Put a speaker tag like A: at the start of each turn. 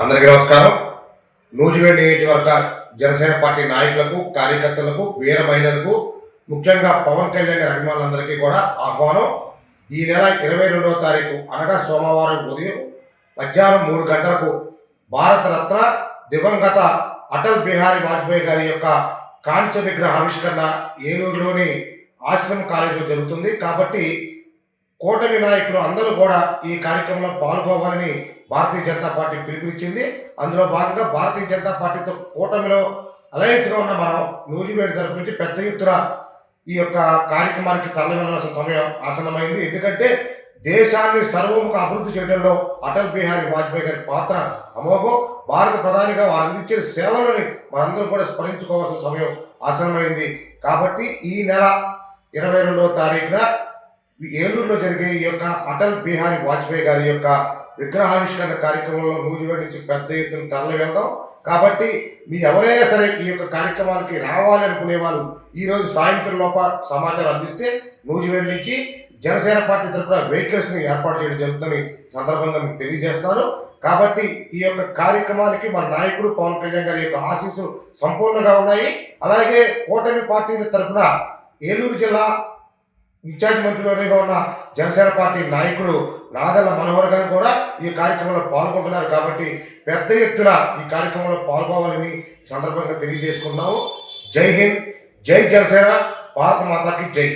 A: అందరికీ నమస్కారం. నూజివీడు నియోజకవర్గ జనసేన పార్టీ నాయకులకు, కార్యకర్తలకు, వీర మహిళలకు, ముఖ్యంగా పవన్ కళ్యాణ్ గారి అభిమానులందరికీ కూడా ఆహ్వానం. ఈ నెల 22వ తారీఖు అనగా సోమవారం ఉదయం మధ్యాహ్నం 3 గంటలకు భారతరత్న దివంగత అటల్ బిహారీ వాజ్పేయి గారి యొక్క కాంస్య విగ్రహ ఆవిష్కరణ ఏలూరులోని ఆశ్రమ కాలేజీలో జరుగుతుంది. కాబట్టి కూటమి నాయకులు అందరూ కూడా ఈ కార్యక్రమంలో పాల్గొవాలని భారతీయ జనతా పార్టీ పిలుపునిచ్చింది. అందులో భాగంగా భారతీయ జనతా పార్టీతో కూటమిలో అలయన్స్గా ఉన్న మనం నూజివీడు తరపు నుంచి పెద్ద ఎత్తున ఈ యొక్క కార్యక్రమానికి తరలివెళ్లాల్సిన సమయం ఆసన్నమైంది. ఎందుకంటే దేశాన్ని సర్వముఖ అభివృద్ధి చేయడంలో అటల్ బిహారీ వాజ్పేయి గారి పాత్ర అమోఘం. భారత ప్రధానిగా వారు అందించిన సేవలని మనందరం కూడా స్మరించుకోవాల్సిన సమయం ఆసన్నమైంది. కాబట్టి ఈ నెల 22వ తారీఖున ఏలూరులో జరిగే ఈ యొక్క అటల్ బిహారీ వాజ్పేయి గారి యొక్క విగ్రహావిష్కరణ కార్యక్రమంలో నూజివీడు నుంచి పెద్ద ఎత్తున తరలి వెళ్దాం. కాబట్టి మీ ఎవరైనా సరే ఈ యొక్క కార్యక్రమాలకి రావాలి అనుకునే వాళ్ళు ఈరోజు సాయంత్రం లోప సమాచారం అందిస్తే నూజివీడు నుంచి జనసేన పార్టీ తరఫున వెహికల్స్ని ఏర్పాటు చేయడం జరుగుతుందని సందర్భంగా మీకు తెలియజేస్తున్నాను. కాబట్టి ఈ యొక్క కార్యక్రమానికి మన నాయకుడు పవన్ కళ్యాణ్ గారి యొక్క ఆశీస్సులు సంపూర్ణంగా ఉన్నాయి. అలాగే కూటమి పార్టీల తరఫున ఏలూరు జిల్లా ఇన్ఛార్జ్ మంత్రివర్గంగా ఉన్న జనసేన పార్టీ నాయకుడు నాదెళ్ల మనోహర్ గారు కూడా ఈ కార్యక్రమంలో పాల్గొంటున్నారు. కాబట్టి పెద్ద ఎత్తున ఈ కార్యక్రమంలో పాల్గొవాలని సందర్భంగా తెలియజేసుకున్నాము. జై హింద్, జై జనసేన, భారత మాతాకి జై.